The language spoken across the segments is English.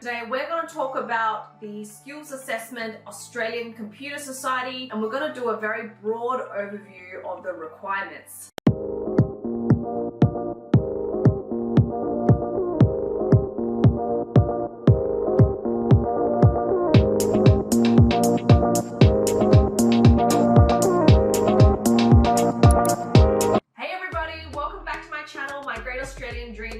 Today we're going to talk about the Skills Assessment Australian Computer Society, and we're going to do a very broad overview of the requirements.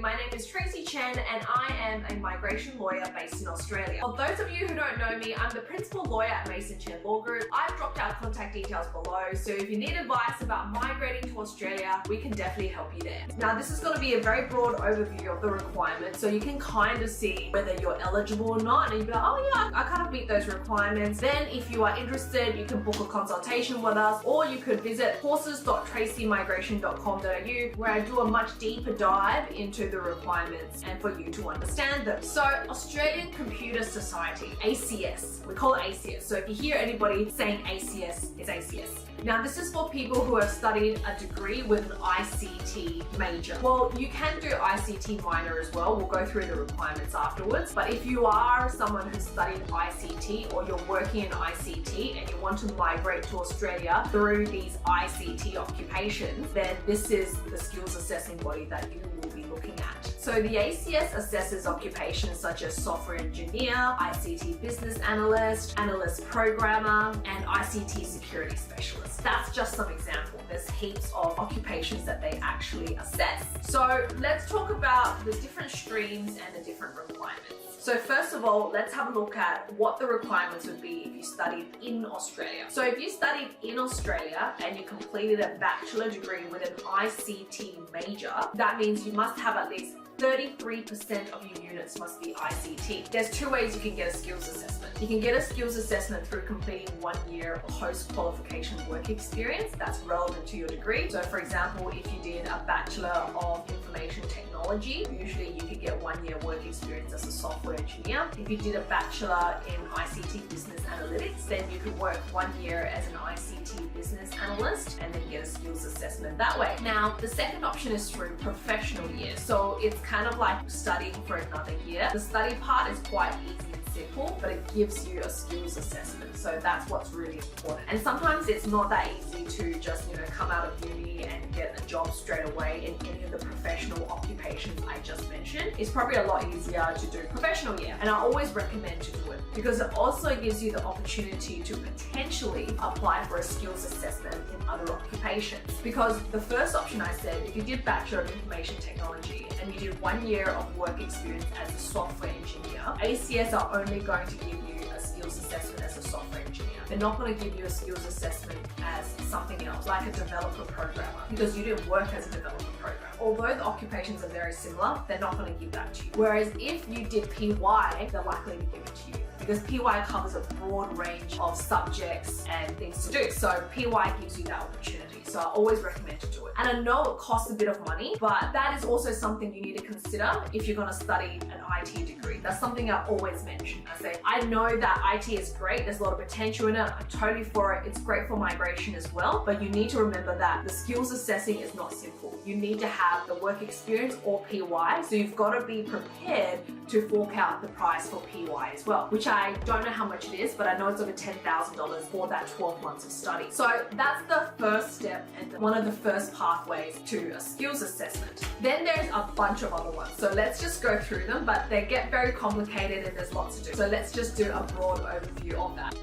My name is Tracy Chen and I am a migration lawyer based in Australia. For those of you who don't know me, I'm the principal lawyer at Mason Chen Law Group. I've dropped our contact details below, so if you need advice about migrating to Australia, we can definitely help you there. Now, this is going to be a very broad overview of the requirements, so you can kind of see whether you're eligible or not, and you'll be like, oh yeah, I kind of meet those requirements. Then if you are interested, you can book a consultation with us, or you could visit courses.tracymigration.com.au, where I do a much deeper dive into the requirements and for you to understand them. So Australian Computer Society, ACS, we call it ACS. So if you hear anybody saying ACS, it's ACS. Now this is for people who have studied a degree with an ICT major. Well, you can do ICT minor as well. We'll go through the requirements afterwards. But if you are someone who studied ICT or you're working in ICT and you want to migrate to Australia through these ICT occupations, then this is the skills assessing body that you will be looking at. So the ACS assesses occupations such as software engineer, ICT business analyst, analyst programmer, and ICT security specialist. That's just some examples. There's heaps of occupations that they actually assess. So let's talk about the different streams and the different requirements. So first of all, let's have a look at what the requirements would be if you studied in Australia. So if you studied in Australia and you completed a bachelor degree with an ICT major, that means you must have at least 33% of your units must be ICT. There's two ways you can get a skills assessment. You can get a skills assessment through completing 1 year of post-qualification work experience that's relevant to your degree. So for example, if you did a Bachelor of Information Technology, usually you could get 1 year work experience as a software engineer. If you did a Bachelor in ICT Business Analytics, then you could work 1 year as an ICT business analyst and then get a skills assessment that way. Now, the second option is through professional year. So it's kind of like studying for another year. The study part is quite easy and simple, but it gives you a skills assessment. So that's what's really important. And sometimes it's not that easy to just, come out of uni and get a job straight away in any of the professional occupations I just mentioned. It's probably a lot easier to do professional year. And I always recommend to do it because it also gives you the opportunity to potentially apply for a skills assessment in other occupations. Because the first option I said, if you did Bachelor of Information Technology and you did 1 year of work experience as a software engineer, ACS are only going to give you a skills assessment as a software engineer. They're not going to give you a skills assessment as something else, like a developer programmer, because you didn't work as a developer programmer. Although the occupations are very similar, they're not going to give that to you. Whereas if you did PY, they're likely to give it to you, because PY covers a broad range of subjects and things to do. So PY gives you that opportunity. So I always recommend to do it. And I know it costs a bit of money, but that is also something you need to consider if you're going to study an IT degree. That's something I always mention. I say, I know that IT is great. There's a lot of potential in it. I'm totally for it. It's great for migration as well. But you need to remember that the skills assessing is not simple. You need to have the work experience or PY. So you've got to be prepared to fork out the price for PY as well, which I don't know how much it is, but I know it's over $10,000 for that 12 months of study. So that's the first step and one of the first pathways to a skills assessment. Then there's a bunch of other ones. So let's just go through them, but they get very complicated and there's lots to do. So let's just do a broad overview of that.